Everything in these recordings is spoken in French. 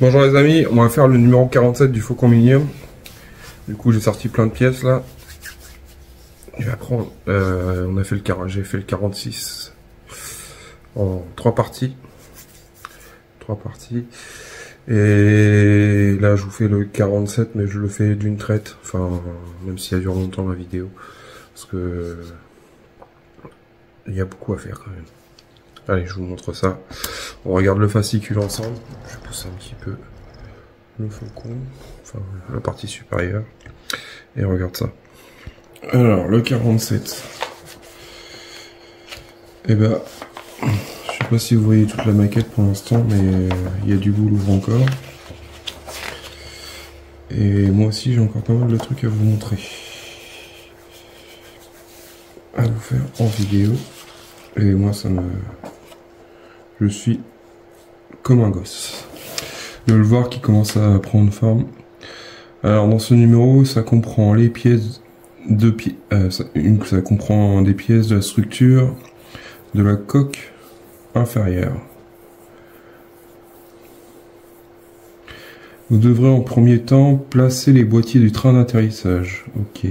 Bonjour les amis, on va faire le numéro 47 du Faucon Millium. Du coup j'ai sorti plein de pièces là. Je vais prendre, j'ai fait le 46 en 3 parties. 3 parties. Et là je vous fais le 47 mais je le fais d'une traite. Enfin même si ça dure longtemps la vidéo. Parce que il y a beaucoup à faire quand même. Allez, je vous montre ça. On regarde le fascicule ensemble. Je pousse un petit peu le faucon, enfin la partie supérieure. Et on regarde ça. Alors, le 47. Eh ben, je sais pas si vous voyez toute la maquette pour l'instant, mais il y a du boulot encore. Et moi aussi, j'ai encore pas mal de trucs à vous montrer. À vous faire en vidéo. Et moi, je suis comme un gosse de le voir qui commence à prendre forme. Alors dans ce numéro, ça comprend les pièces ça comprend des pièces de la structure de la coque inférieure. Vous devrez en premier temps placer les boîtiers du train d'atterrissage. Ok.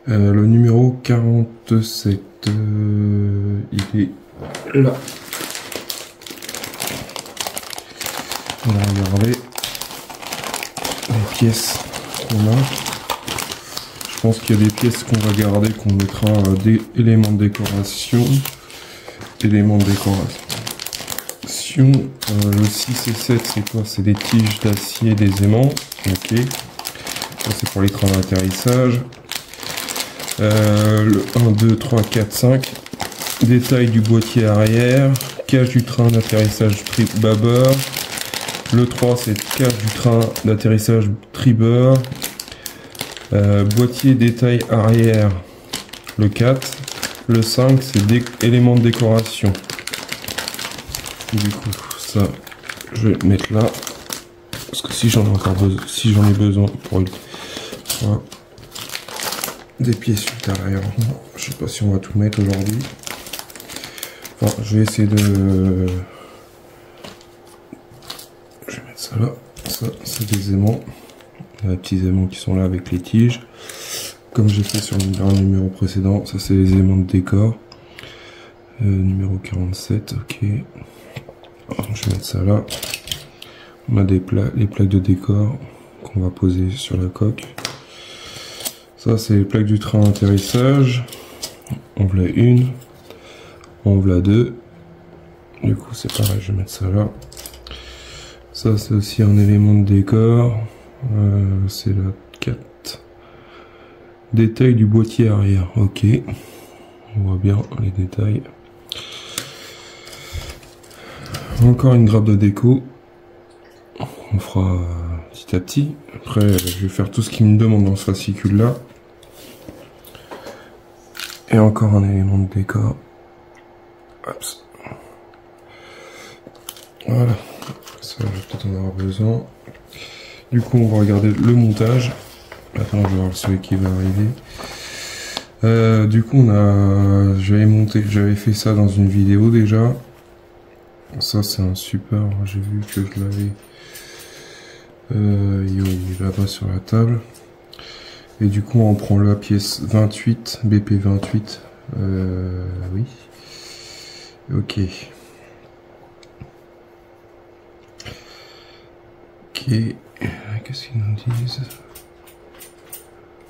Le numéro 47, il est là. On va regarder les pièces qu'on a. Je pense qu'il y a des pièces qu'on va garder, qu'on mettra des éléments de décoration. Éléments de décoration. Le 6 et 7, c'est quoi? C'est des tiges d'acier, des aimants. Ok. Ça, c'est pour les trains d'atterrissage. Le 1, 2, 3, 4, 5. Détail du boîtier arrière. Cage du train d'atterrissage tribord. Le 3, c'est cage du train d'atterrissage tribord. Boîtier détail arrière. Le 4. Le 5, c'est éléments de décoration. Du coup, ça, je vais le mettre là. Parce que si j'en ai encore besoin, si j'en ai besoin pour voilà. Des pièces ultérieures. Je sais pas si on va tout mettre aujourd'hui. Enfin, je vais essayer de... Je vais mettre ça là. Ça, c'est des aimants. Les petits aimants qui sont là avec les tiges. Comme j'ai fait sur le numéro précédent. Ça, c'est les aimants de décor. Numéro 47, ok. Je vais mettre ça là. On a les plaques de décor qu'on va poser sur la coque. Ça, c'est les plaques du train d'atterrissage. On voulait une. On voulait deux. Du coup, c'est pareil, je vais mettre ça là. Ça, c'est aussi un élément de décor. C'est la 4. Détail du boîtier arrière. Ok. On voit bien les détails. Encore une grappe de déco. On fera petit à petit. Après, je vais faire tout ce qu'il me demande dans ce fascicule là. Et encore un élément de décor. Hop. Voilà. Ça, je vais peut-être en avoir besoin. Du coup, on va regarder le montage. Attends, je vais voir celui qui va arriver. Du coup, j'avais fait ça dans une vidéo déjà. Ça, c'est un super. J'ai vu que je l'avais. Il est là-bas sur la table. Et du coup, on prend la pièce 28, BP 28. Oui. Ok. Ok. Qu'est-ce qu'ils nous disent?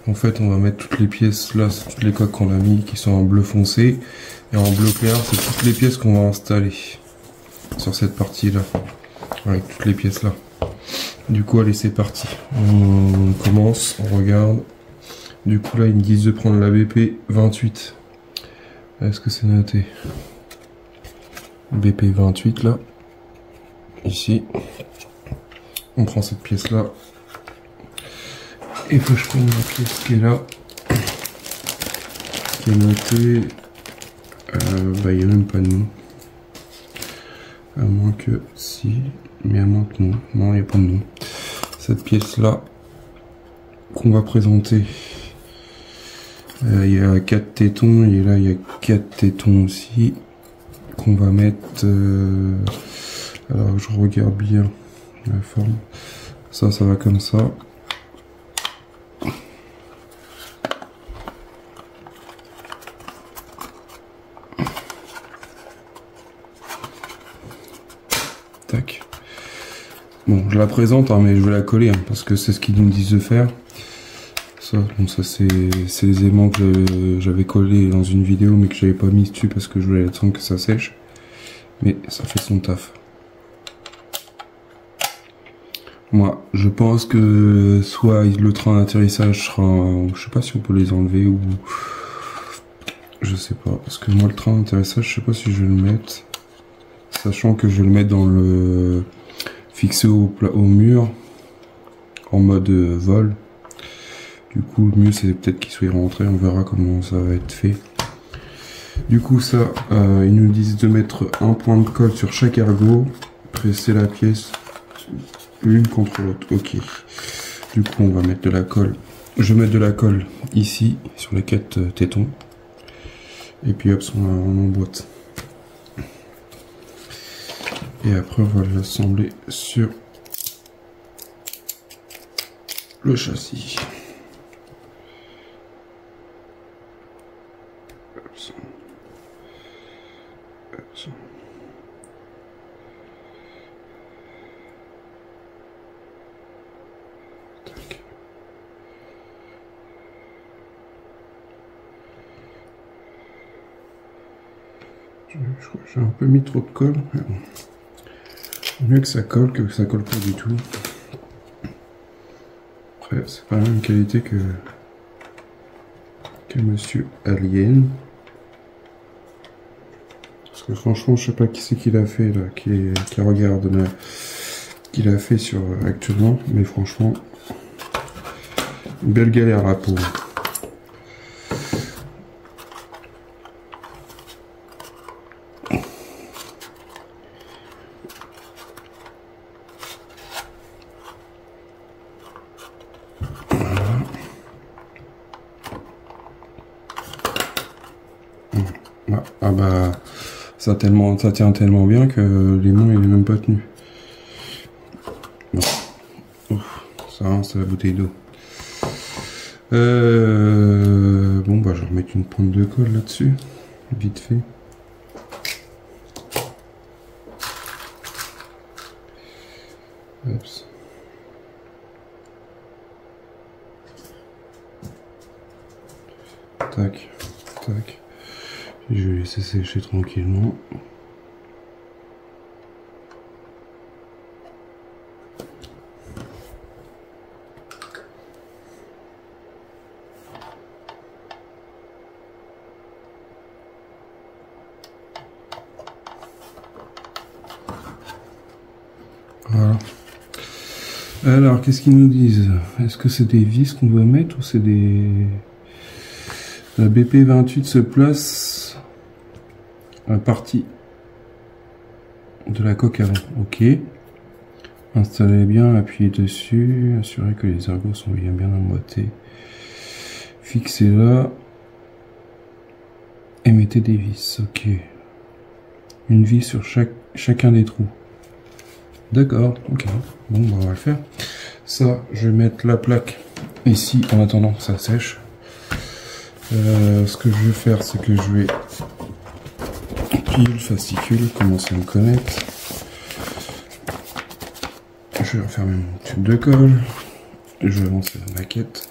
En fait, on va mettre toutes les pièces là, c'est toutes les coques qu'on a mis qui sont en bleu foncé. Et en bleu clair, c'est toutes les pièces qu'on va installer sur cette partie là. Avec toutes les pièces là. Du coup, allez, c'est parti. On commence, on regarde. Du coup, là, ils me disent de prendre la BP 28. Est-ce que c'est noté? BP 28, là. Ici. On prend cette pièce-là. Et faut que je prenne la pièce qui est là. Qui est notée. Bah, il n'y a même pas de nom. À moins que... Si. Mais à moins que non. Non, il n'y a pas de nom. Cette pièce-là. Qu'on va présenter. Il y a 4 tétons. Et là, il y a 4 tétons aussi. Qu'on va mettre... Alors je regarde bien la forme. Ça va comme ça. Tac. Bon, je la présente, hein, mais je vais la coller, hein, parce que c'est ce qu'ils nous disent de faire. Ça, bon, ça c'est les aimants que j'avais collés dans une vidéo, mais que j'avais pas mis dessus parce que je voulais attendre que ça sèche. Mais ça fait son taf. Moi, je pense que soit le train d'atterrissage sera... Je sais pas si on peut les enlever ou... Je sais pas, parce que moi le train d'atterrissage, je sais pas si je vais le mettre. Sachant que je vais le mettre dans le... fixé au mur, en mode vol. Du coup, le mieux c'est peut-être qu'il soit rentré, on verra comment ça va être fait. Du coup, ça, ils nous disent de mettre un point de colle sur chaque ergot, presser la pièce l'une contre l'autre. Ok. Du coup, on va mettre de la colle. Je vais mettre de la colle ici, sur les 4 tétons. Et puis hop, on emboîte. Et après, on va l'assembler sur le châssis. Je crois que j'ai un peu mis trop de colle. Mieux que ça colle que ça colle pas du tout. Après, c'est pas la même qualité que Monsieur Alien. Parce que franchement, je sais pas qui c'est qui l'a fait là, qui regarde là, qui l'a fait sur actuellement, mais franchement, une belle galère là pour. Ah bah ça tient tellement bien que les mains il est même pas tenu. Bon, ça c'est la bouteille d'eau. Bon bah je vais remettre une pointe de colle là-dessus, vite fait. Oups. Tac, tac. Je vais laisser sécher tranquillement. Voilà. Alors, qu'est-ce qu'ils nous disent? Est-ce que c'est des vis qu'on doit mettre ou c'est des... La BP28 se place à la partie de la coque avant. Ok. Installez bien, appuyez dessus, assurez que les ergots sont bien emboîtés. Fixez-la et mettez des vis. Ok. Une vis sur chacun des trous. D'accord, ok. Bon, bah, on va le faire. Ça, je vais mettre la plaque ici en attendant que ça sèche. Ce que je vais faire, c'est que je vais plier le fascicule, commencer à me connecter. Je vais refermer mon tube de colle. Je vais lancer la maquette.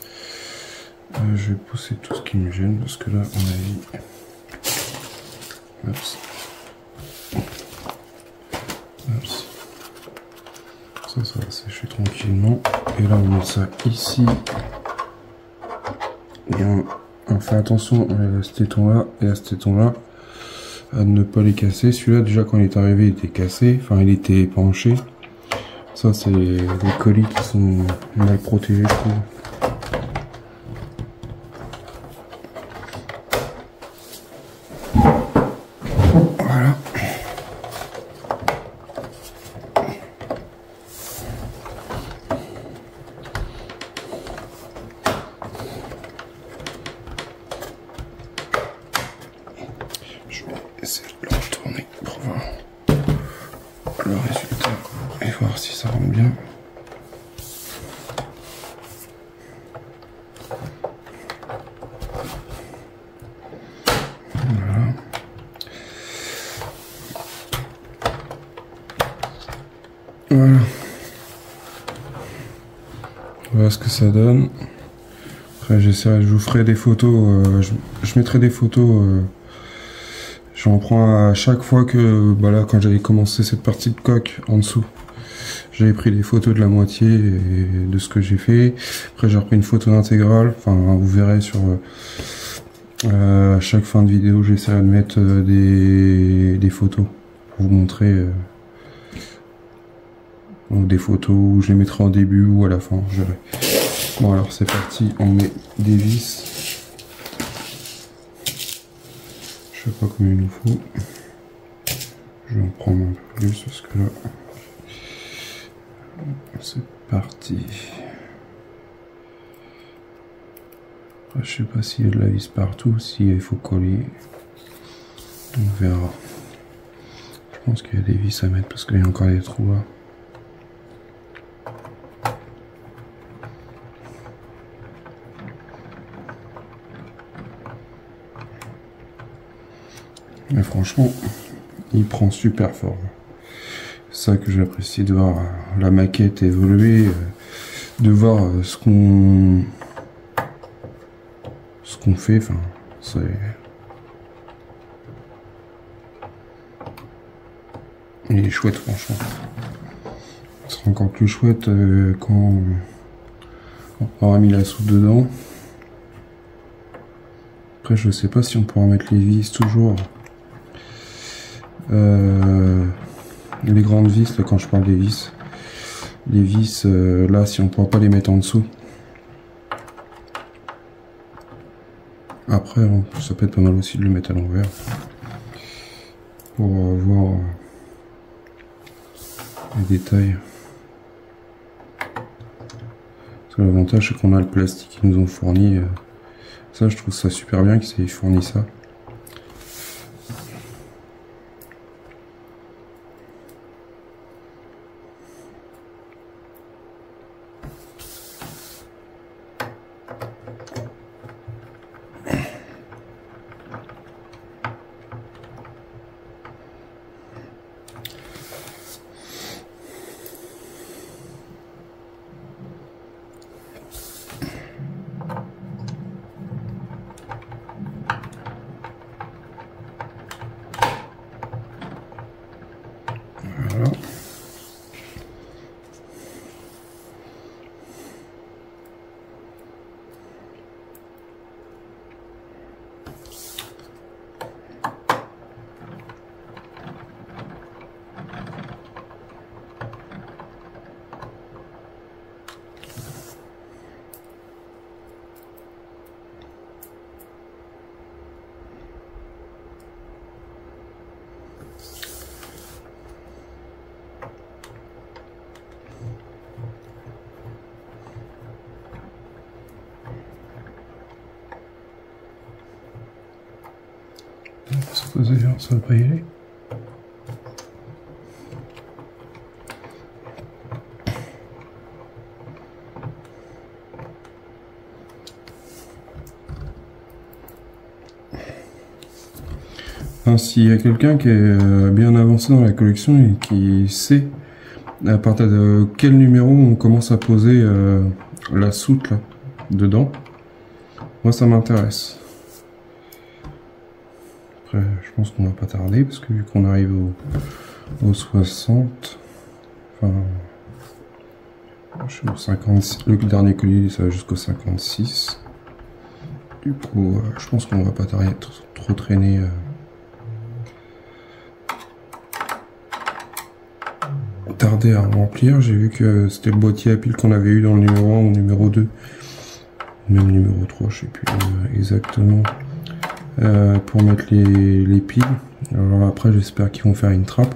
Je vais pousser tout ce qui me gêne parce que là, on a mis. Oups. Oups. Ça va sécher tranquillement. Et là, on met ça ici. Et on fait attention à ce téton-là et à ce téton-là. À ne pas les casser. Celui-là, déjà, quand il est arrivé, il était cassé. Enfin, il était penché. Ça, c'est les colis qui sont mal protégés, je trouve. Voilà. Je vais essayer de le retourner pour voir. le résultat et voir si ça rentre bien. Voilà. Voilà. Voilà ce que ça donne. Après j'essaierai, je vous ferai des photos, je mettrai des photos, j'en prends à chaque fois que, bah là, quand j'avais commencé cette partie de coque en dessous, j'avais pris des photos de la moitié et de ce que j'ai fait. Après j'ai repris une photo intégrale, enfin vous verrez sur à chaque fin de vidéo j'essaierai de mettre des photos pour vous montrer. Donc des photos où je les mettrai en début ou à la fin, je verrai. Bon alors c'est parti, on met des vis. Je sais pas combien il nous faut. Je vais en prendre un peu plus parce que là... C'est parti. Après, je sais pas s'il y a de la vis partout, s'il faut coller. On verra. Je pense qu'il y a des vis à mettre parce qu'il y a encore des trous là. Mais franchement, il prend super fort. C'est ça que j'apprécie, de voir la maquette évoluer, de voir ce qu'on fait. Enfin, c'est... Il est chouette franchement. Ce sera encore plus chouette quand on aura mis la soude dedans. Après, je sais pas si on pourra mettre les vis toujours. Les grandes vis, là, quand je parle des vis, les vis là, si on pourra pas les mettre en dessous. Après, ça peut être pas mal aussi de le mettre à l'envers pour voir les détails. Parce que l'avantage, c'est qu'on a le plastique qu'ils nous ont fourni. Ça, je trouve ça super bien qu'ils aient fourni ça. Voilà. Ça va pas y aller. S'il y a quelqu'un qui est bien avancé dans la collection et qui sait à partir de quel numéro on commence à poser la soute là dedans, moi ça m'intéresse. Après, je pense qu'on va pas tarder parce que vu qu'on arrive au 60, enfin, je suis au 56, le dernier collier ça va jusqu'au 56. Du coup, je pense qu'on va pas tarder, trop traîner. Tarder à remplir. J'ai vu que c'était le boîtier à piles qu'on avait eu dans le numéro 1 ou numéro 2, même numéro 3, je sais plus exactement, pour mettre les piles. Alors après, j'espère qu'ils vont faire une trappe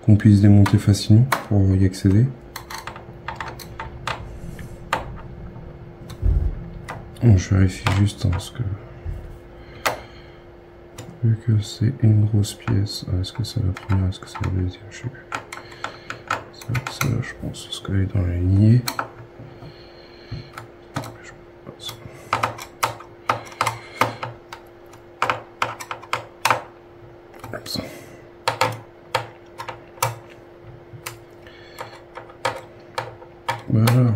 qu'on puisse démonter facilement pour y accéder. Bon, je vérifie juste hein, parce que vu que c'est une grosse pièce, est-ce que c'est la première, est-ce que c'est la deuxième, je sais plus. Ça, je pense, parce qu'elle est dans la lignée. Voilà.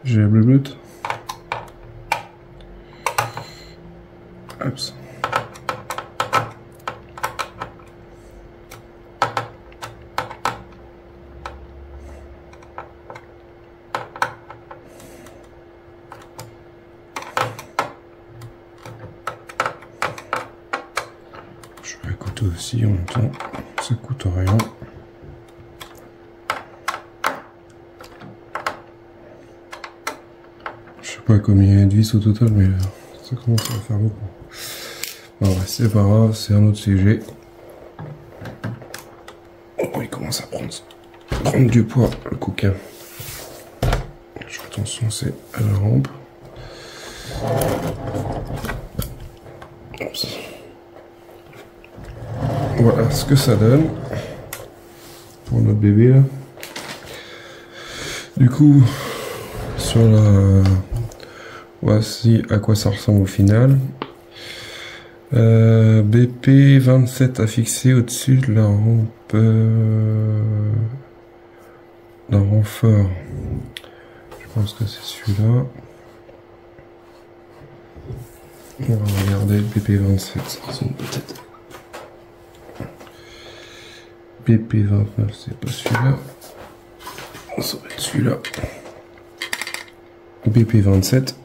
J'ai la bleute. Hop. Je fais un couteau aussi en même temps, ça coûte rien. Je sais pas combien il y a de vis au total, mais ça commence à faire beaucoup. Bon, ouais, c'est pas grave, c'est un autre sujet. Oh, il commence à prendre du poids, le coquin. Je fais attention, c'est à la rampe. Voilà ce que ça donne pour notre bébé là. Du coup, sur la... Voici à quoi ça ressemble au final. BP 27 à fixer au-dessus de la rampe d'un renfort. Je pense que c'est celui-là. On va regarder le BP 27, ça ressemble peut-être. BP 29, c'est pas celui-là. Ça va être celui-là. BP 27.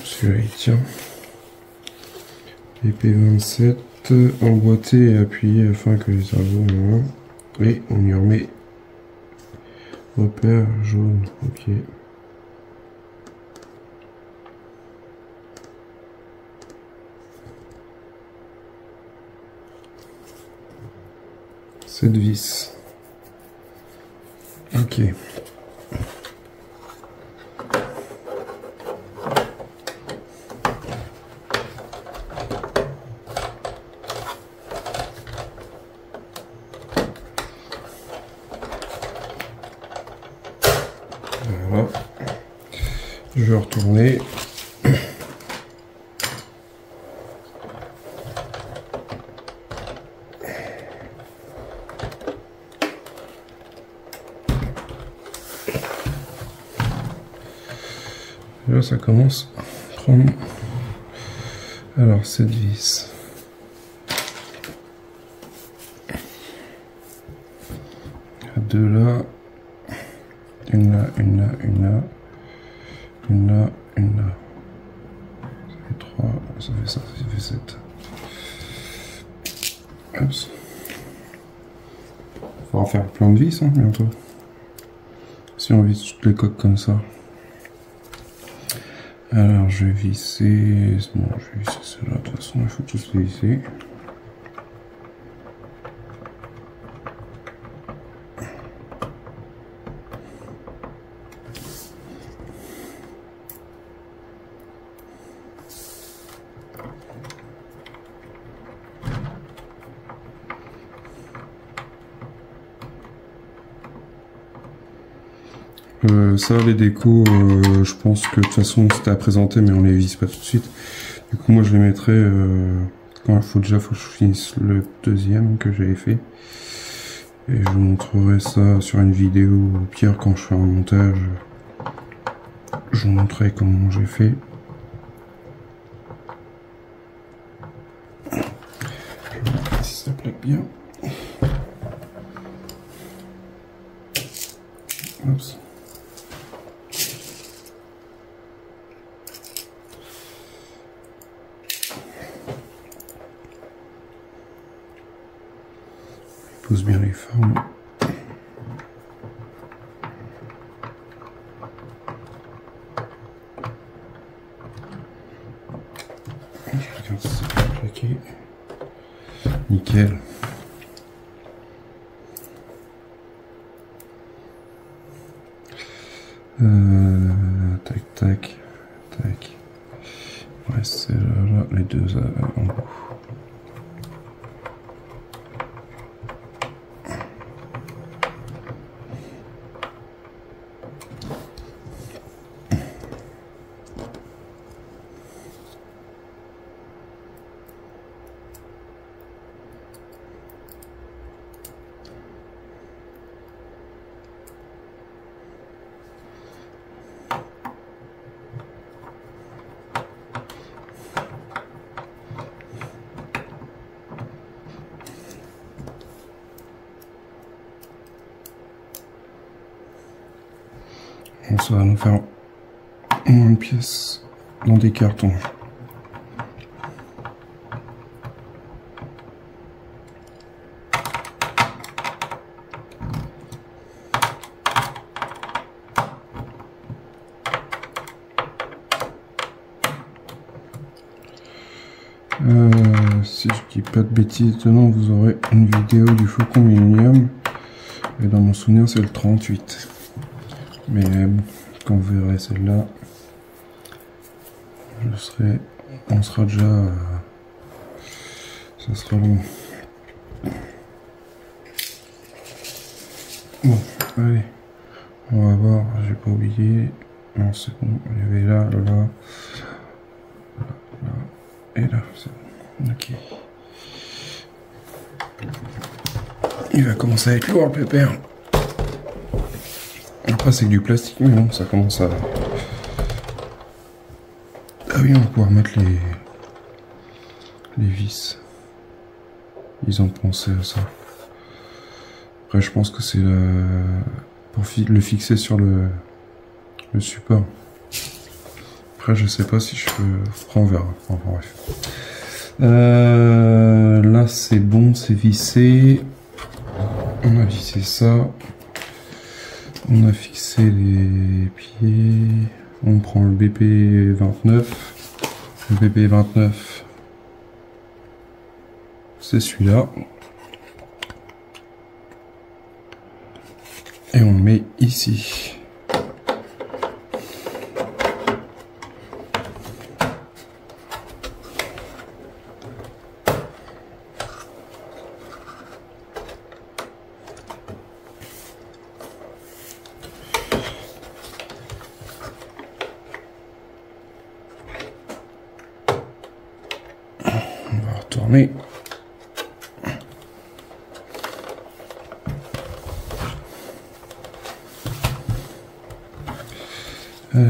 Celui-là il tient. BP 27 emboîté et appuyé afin que les arbres. Et on y remet repère jaune. Ok. Cette vis. Ok. Voilà. Je vais retourner. Là, ça commence à prendre. Alors, cette vis. Deux là. Une là, une là, une là. Une là, une là. Ça fait 3, ça fait ça, ça fait 7. Hop. Il faudra faire plein de vis, hein, bientôt. Si on visse toutes les coques comme ça. Alors je vais visser, bon je vais visser cela, de toute façon il faut tous les visser. Ça, les décos, je pense que de toute façon c'était à présenter, mais on les vise pas tout de suite. Du coup, moi je les mettrai quand faut que je finisse le deuxième que j'avais fait. Et je vous montrerai ça sur une vidéo. Au pire, quand je fais un montage, je vous montrerai comment j'ai fait. Je vais voir si ça plaque bien. Oups. Pose bien les formes. Je regarde si c'est bien plaqué. Nickel. Tac, tac, tac. Ouais, c'est là, les deux en haut. Donc ça va nous faire au moins une pièce dans des cartons. Si je dis pas de bêtises, demain vous aurez une vidéo du Faucon Millenium. Et dans mon souvenir c'est le 38. Mais bon, quand vous verrez celle-là, on sera déjà... ça sera long. Bon, allez, on va voir, j'ai pas oublié. Non, c'est bon, il y avait là, et là, c'est bon. Ok. Il va commencer à être lourd le pépère. Après c'est que du plastique, mais bon, ça commence à... Ah oui, on va pouvoir mettre les vis. Ils ont pensé à ça. Après je pense que c'est pour le fixer sur le support. Après je sais pas si je peux... Après on verra. Enfin bref. Là c'est bon, c'est vissé. On a vissé ça. On a fixé les pieds. On prend le BP29. Le BP29, c'est celui-là. Et on le met ici. On va retourner. Alors,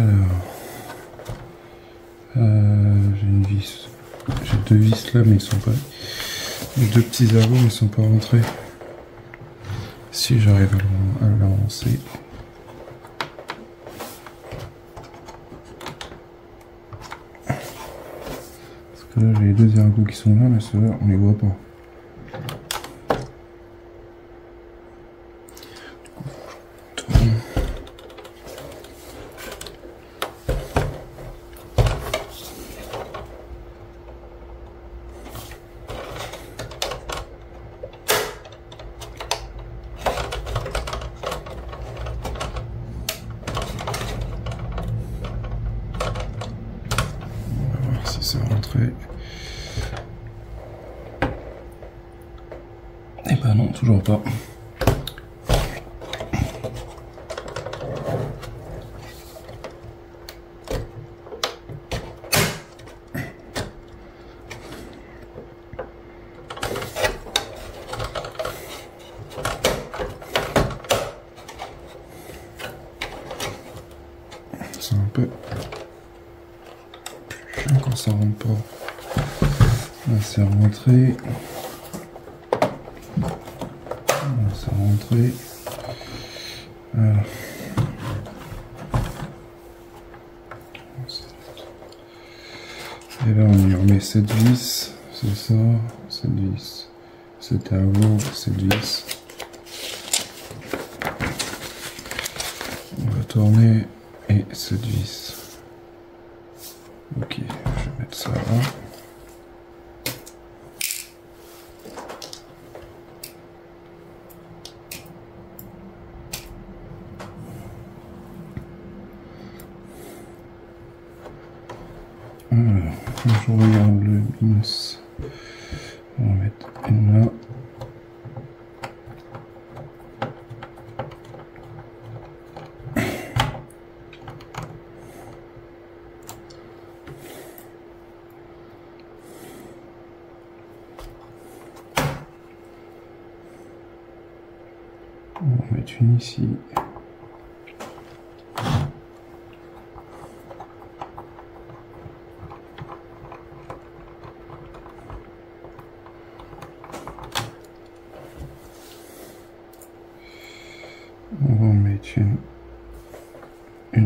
j'ai une vis, j'ai deux vis là, mais ils sont pas, les deux petits avots, ils sont pas rentrés. Si j'arrive à le lancer. Parce que là, j'ai les deux ergots qui sont là, mais ceux-là, on les voit pas. Si c'est rentré. Et ben non, toujours pas. C'est un peu... Quand ça rentre pas. Là c'est rentré. Là c'est rentré. Voilà. Et là on y remet cette vis. C'est ça, cette vis. Cet ergot, cette vis. On va tourner et cette vis. Ok, je vais mettre ça là. Alors, je regarde le minus. On va mettre une là. On va mettre une ici. On va en mettre une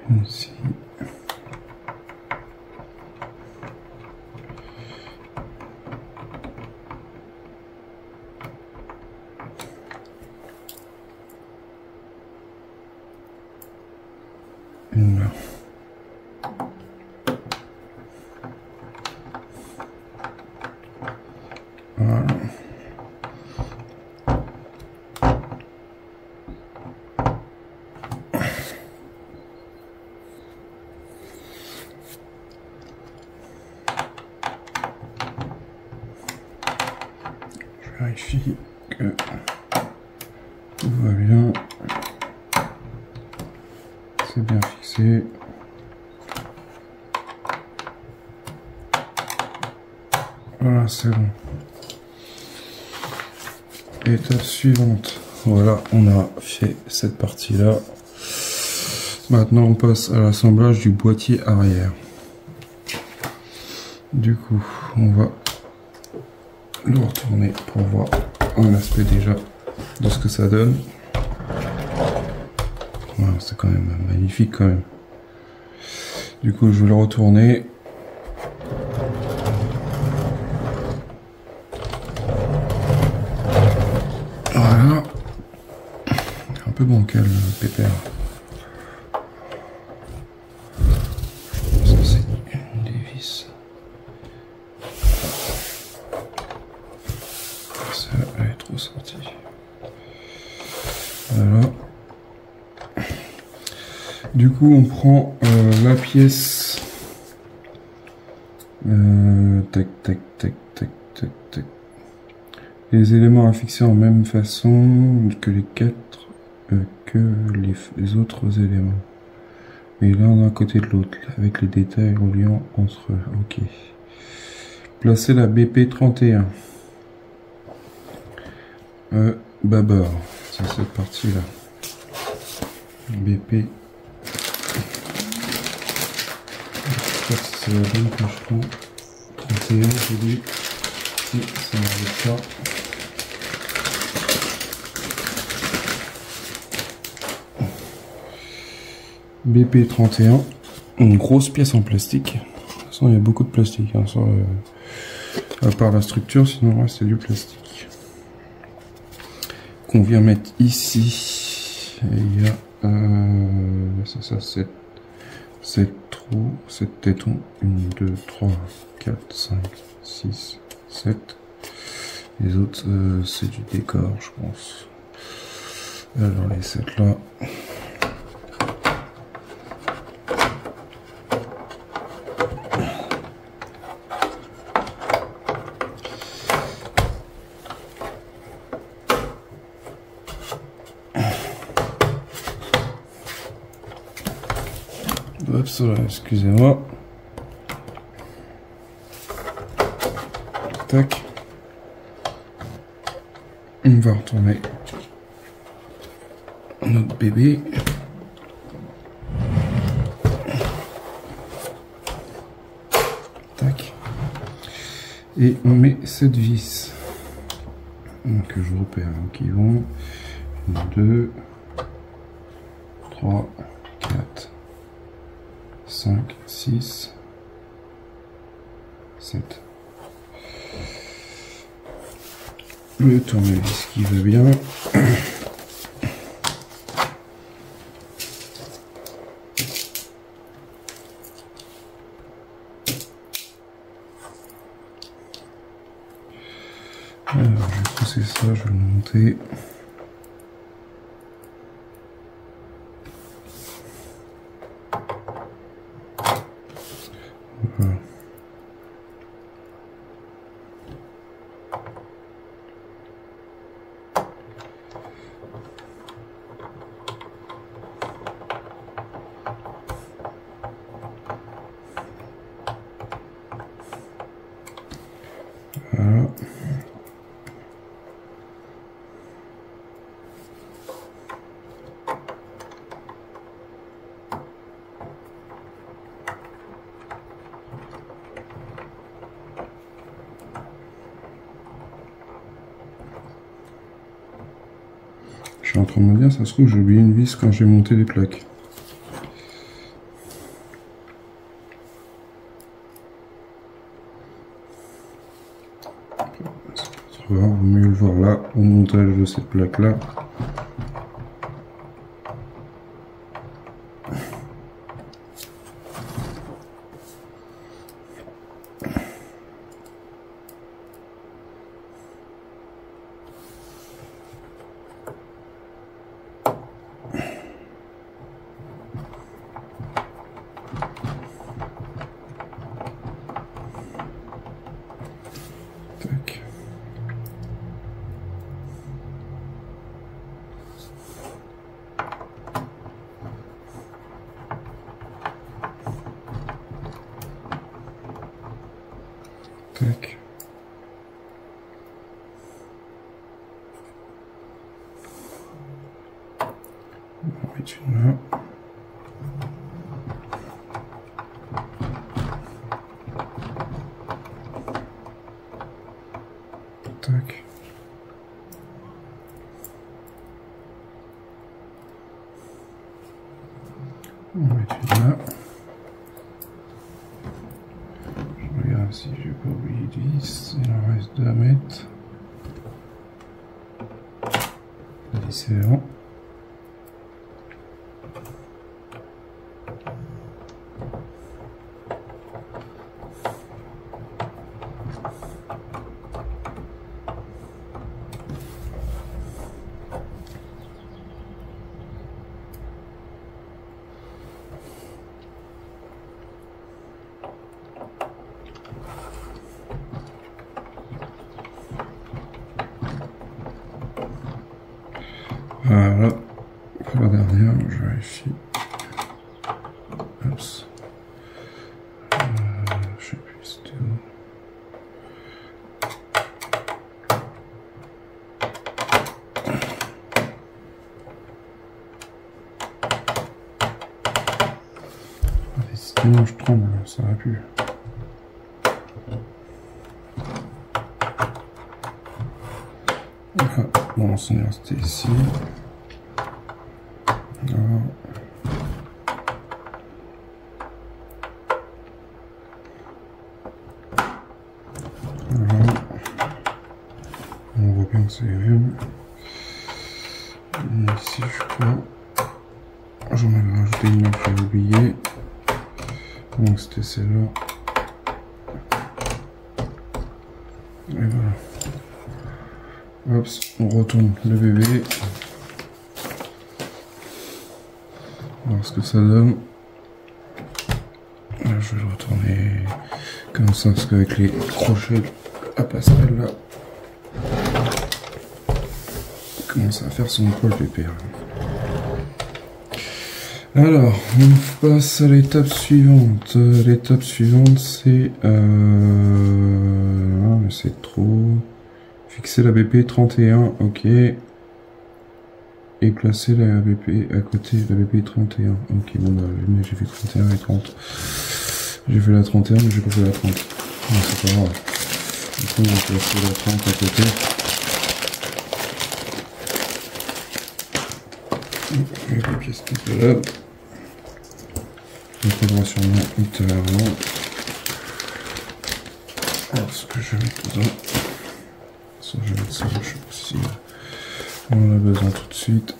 Ici. Une là. Voilà. Je vérifie que tout va bien. C'est bien fixé. Voilà, c'est bon. Étape suivante. Voilà, on a fait cette partie-là. Maintenant, on passe à l'assemblage du boîtier arrière. Du coup, on va le retourner pour voir un aspect déjà de ce que ça donne. Voilà, c'est quand même magnifique quand même. Du coup, je vais le retourner. Voilà. Un peu bancal le pépère. Ça c'est une des vis. Ça elle est trop sortie. Voilà. Du coup, on prend la pièce. Tac, tac, tac, tac, tac, tac. Les éléments à fixer en même façon que les les autres éléments. Mais l'un d'un côté de l'autre, avec les détails reliant entre eux. Ok. Placer la BP 31. Bâbord. C'est cette partie-là. BP. Je sais pas si c'est la bonne que je prends. 31, j'ai dit. Si, ça m'arrive pas. BP 31, une grosse pièce en plastique. De toute façon, il y a beaucoup de plastique, hein, à part la structure, sinon c'est du plastique. Qu'on vient mettre ici. Et il y a c'est ça, 7 trous, 7 tétons. 1, 2, 3, 4, 5, 6, 7. Les autres, c'est du décor, je pense. Alors les 7 là. Oups, excusez-moi. Tac. On va retourner notre bébé. Tac. Et on met cette vis. Que je repère, hein, qui vont 2, 3, 4, 5, 6, 7. Le tournevis qui va bien. Alors, je vais pousser ça, je vais le monter. Voilà. Voilà. Je suis en train de me dire, ça se trouve, j'ai oublié une vis quand j'ai monté les plaques. voir là, au montage de cette plaque là. Tac. Tac. On va mettre une là. Tac. On va mettre une là. Je regarde si j'ai pas oublié 10. Il en reste 2 à mettre. 10 c'est bon. Voilà, pour la dernière, je vérifie. Oups. Je sais plus c'était où. Décidément, je tremble, ça va plus. Voilà, bon, on est resté ici. Voilà. Voilà. On voit bien que c'est les mêmes. Et ici, je crois, j'en avais rajouté une que j'avais oublié. Donc c'était celle-là. Et voilà. Hop, on retourne le bébé. On va voir ce que ça donne. Là, je vais le retourner comme ça, parce qu'avec les crochets à passerelle là, il commence à faire son poil pépère. Alors, on passe à l'étape suivante. L'étape suivante, c'est... Ah, mais c'est trop... Fixer la BP 31, ok. Et placer la BP à côté de la BP 31. Ok, bon bah, j'ai fait 31 et 30. J'ai fait la 31, mais j'ai pas fait la 30. Non, c'est pas grave. Du coup, on va placer la 30 à côté. Avec les pièces qui sont là. On prendra sûrement ultérieurement. Alors, ce que je vais mettre dedans. Je vais mettre ça, je sais pas si on en a besoin tout de suite.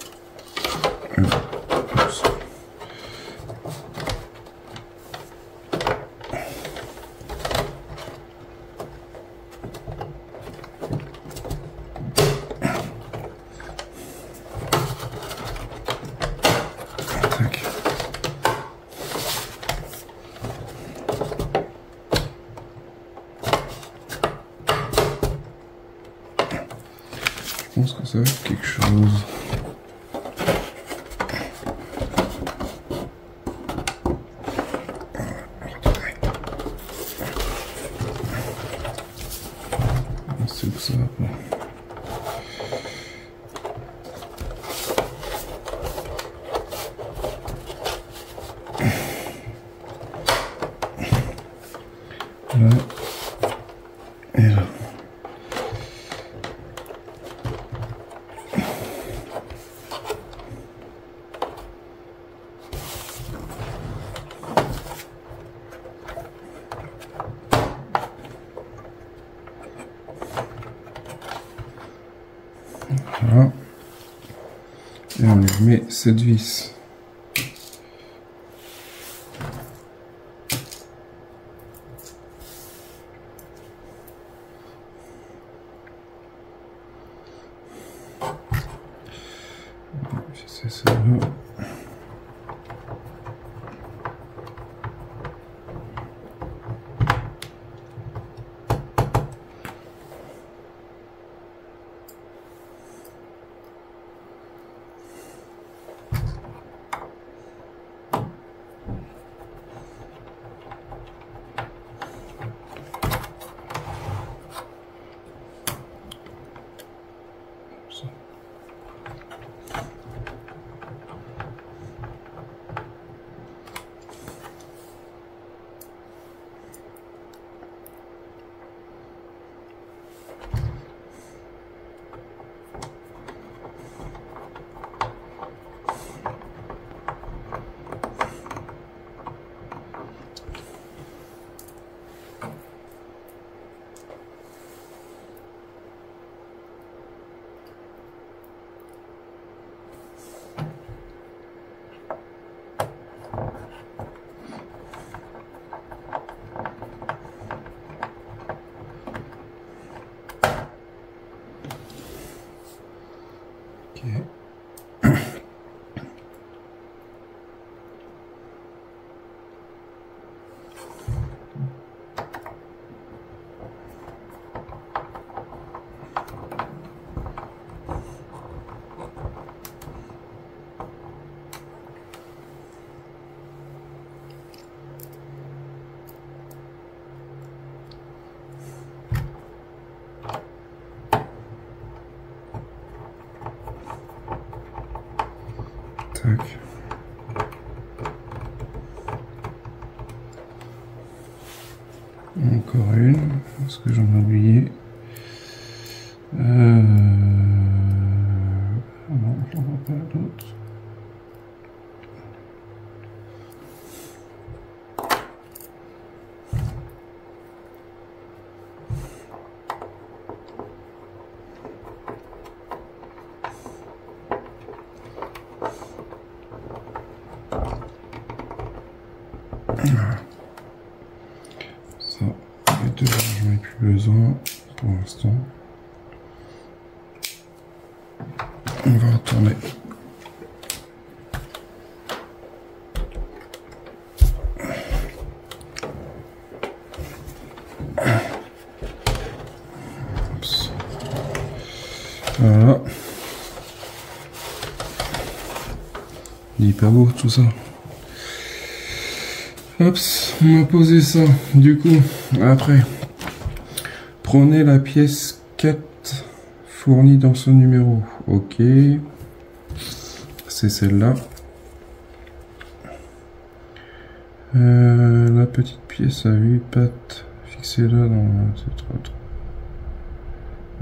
Tac. Je pense que ça va être quelque chose. C'est où ça va pas. Là. Et là. Voilà. Et on lui met cette vis. C'est ça. Tac. Encore une, parce que j'en ai oublié. Non, j'en vois pas d'autres. Ça, les deux, j'en ai plus besoin pour l'instant. On va retourner. Oups. Voilà. Il est pas beau tout ça. Hop, on a posé ça. Du coup, après, prenez la pièce 4 fournie dans ce numéro. Ok. C'est celle-là. La petite pièce à 8 pattes. Fixez-la dans la...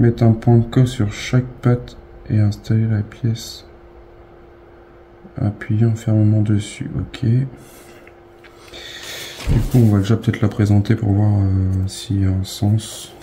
Mettez un point de colle sur chaque patte et installez la pièce. Appuyant fermement dessus. Ok. Du coup, on va déjà peut-être la présenter pour voir s'il y a un sens.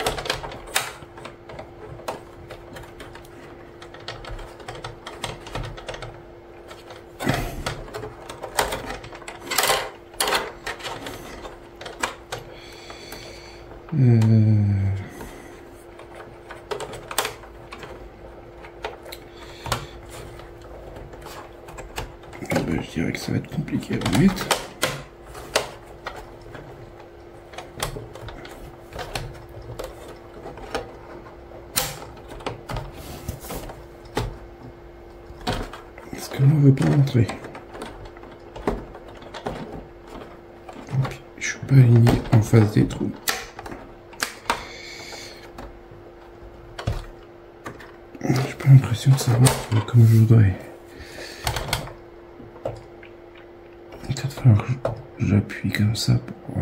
Je dirais que ça va être compliqué à remettre. Est-ce que l'on veut pas entrer? Je suis pas aligné en face des trous. J'ai pas l'impression que ça va comme je voudrais. Il va falloir que j'appuie comme ça pour...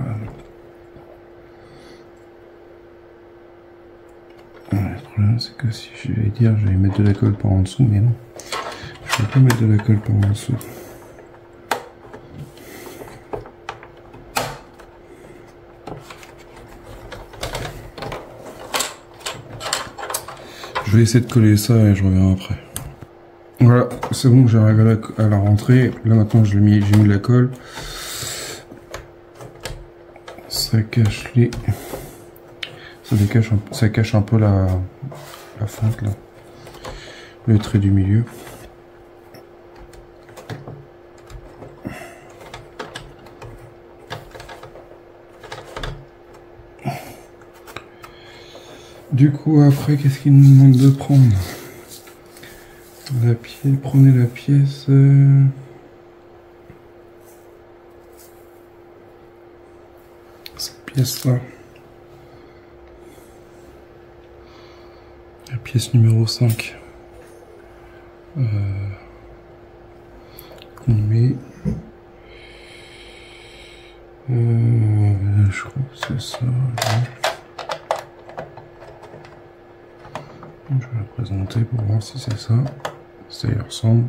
Le problème c'est que si je vais dire je vais mettre de la colle par en dessous, mais non. Je vais pas mettre de la colle par en dessous. vais essayer de coller ça et je reviens après. Voilà, c'est bon, j'arrive à la rentrée. Là maintenant j'ai mis de la colle. Ça cache les... Ça cache un peu la fente là. Le trait du milieu. Du coup après qu'est-ce qu'il nous demande de prendre? La pièce, prenez la pièce. Cette pièce là. La pièce numéro 5. Qu'on met. Je crois que c'est ça. Je vais la présenter pour voir si c'est ça. Ça y ressemble.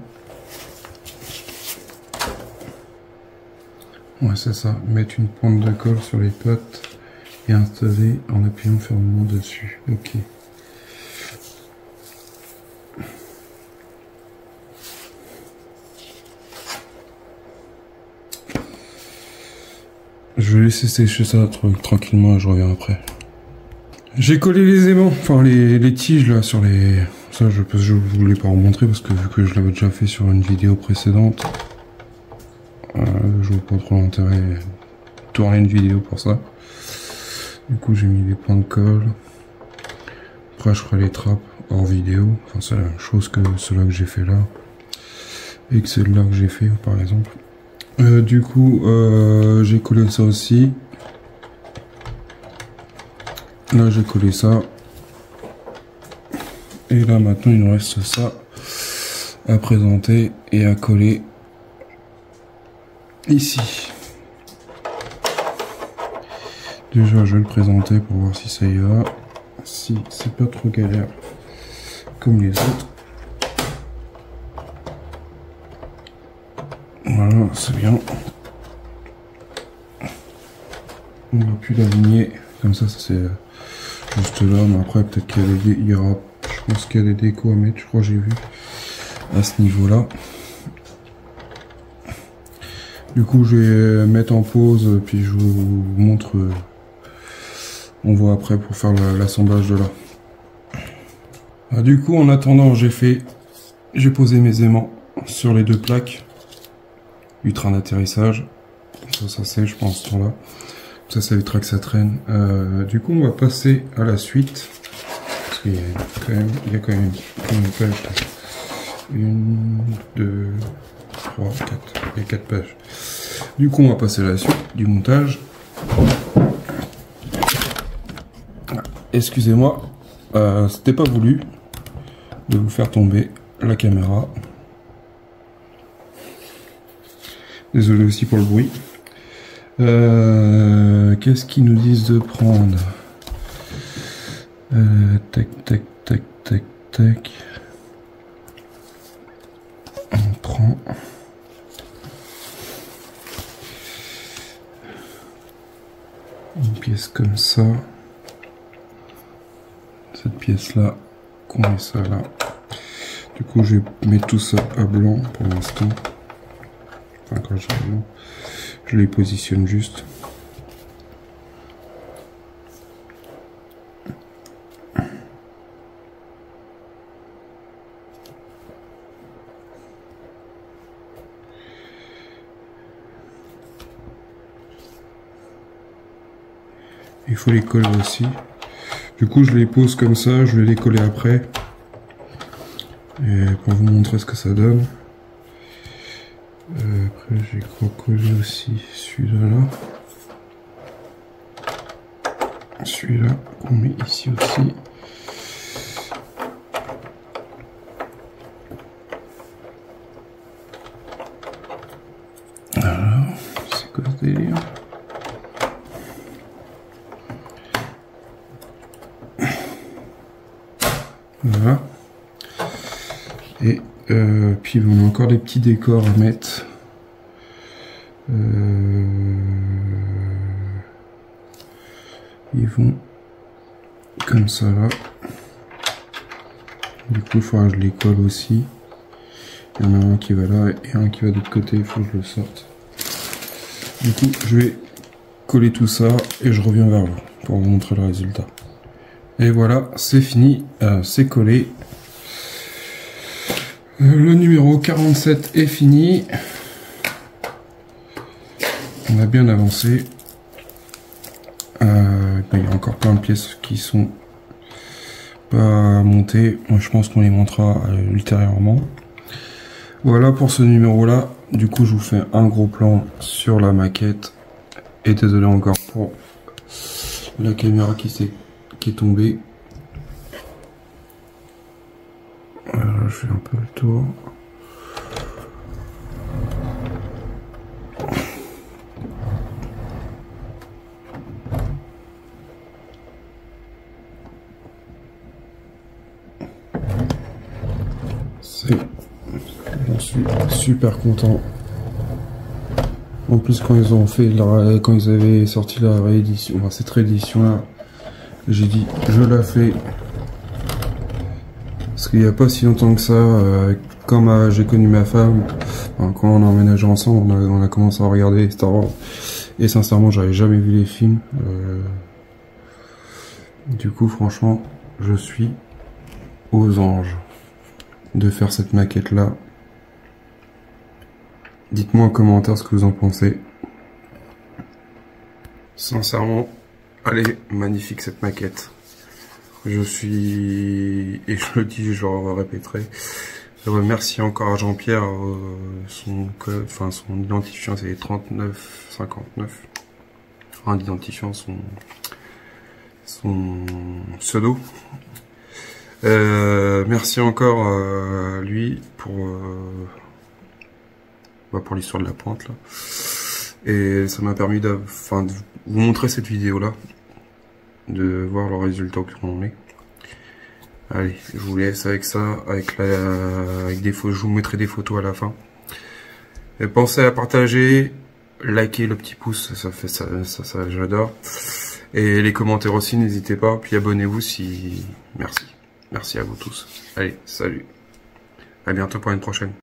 Ouais, c'est ça. Mettre une pointe de colle sur les pattes et installer en appuyant fermement dessus. Ok. Je vais laisser sécher ça tranquillement et je reviens après. J'ai collé les aimants, enfin les tiges là sur les... Ça je vous l'ai pas remontré parce que vu que je l'avais déjà fait sur une vidéo précédente, je vois pas trop l'intérêt de tourner une vidéo pour ça. Du coup j'ai mis des points de colle. Après je ferai les trappes hors vidéo. Enfin c'est la même chose que ceux-là que j'ai fait là. Et que celle-là que j'ai fait par exemple. Du coup j'ai collé ça aussi. Là j'ai collé ça. Et là maintenant il nous reste ça à présenter et à coller ici. Déjà je vais le présenter pour voir si ça y va. Si c'est pas trop galère comme les autres. Voilà, c'est bien. On va plus l'aligner comme ça c'est juste là, mais après peut-être qu'il y aura, je pense qu'il y a des décos à mettre, je crois que j'ai vu à ce niveau là. Du coup je vais mettre en pause puis je vous montre, on voit après pour faire l'assemblage de là. Du coup en attendant j'ai posé mes aimants sur les deux plaques du train d'atterrissage. Ça sèche je pense ce temps là. Ça évitera que ça traîne. Du coup, on va passer à la suite. Parce qu'il y a quand même une page. 1, 2, 3, 4. Il y a 4 pages. Du coup, on va passer à la suite du montage. Excusez-moi, c'était pas voulu de vous faire tomber la caméra. Désolé aussi pour le bruit. Qu'est-ce qu'ils nous disent de prendre? Tac, tac, tac, tac, tac. On prend une pièce comme ça. Cette pièce-là, qu'on met ça là. Du coup, je vais mettre tout ça à blanc pour l'instant. Enfin, quand je dis blanc, je les positionne juste. Il faut les coller aussi. Du coup, je les pose comme ça, je vais les coller après. Et pour vous montrer ce que ça donne. Après, j'ai collé aussi celui-là. Celui-là, qu'on met ici aussi. Alors, c'est quoi ce délire? Voilà. Et puis on a encore des petits décors à mettre. Ils vont comme ça là. Du coup, il faudra que je les colle aussi. Il y en a un qui va là et un qui va de l'autre côté, il faut que je le sorte. Du coup, je vais coller tout ça et je reviens vers vous pour vous montrer le résultat. Et voilà, c'est fini, c'est collé. Le numéro 47 est fini. On a bien avancé. Il y a encore plein de pièces qui sont pas montées. Moi, je pense qu'on les montera ultérieurement. Voilà pour ce numéro là. Du coup, je vous fais un gros plan sur la maquette. Et désolé encore pour la caméra qui est tombée. Je fais un peu le tour. J'en suis super content. En plus, quand ils ont fait quand ils avaient sorti la réédition, enfin, cette réédition là, j'ai dit je la fais. Parce qu'il n'y a pas si longtemps que ça, quand j'ai connu ma femme, enfin, quand on a emménagé ensemble, on a commencé à regarder Star Wars. Et sincèrement, j'avais jamais vu les films. Du coup, franchement, je suis aux anges de faire cette maquette là. Dites-moi en commentaire ce que vous en pensez. Sincèrement, elle est magnifique cette maquette. Je suis, et je le dis, je le répéterai. Merci encore à Jean-Pierre, son code, enfin son identifiant c'est 3959. Enfin d'identifiant son pseudo. Merci encore à lui pour l'histoire de la pointe là. Et ça m'a permis de vous montrer cette vidéo là, de voir le résultat qu'on en est. Allez, je vous laisse avec ça, avec des photos, je vous mettrai des photos à la fin. Et pensez à partager, liker le petit pouce, ça fait ça j'adore. Et les commentaires aussi, n'hésitez pas. Puis abonnez-vous si... Merci. Merci à vous tous. Allez, salut. À bientôt pour une prochaine.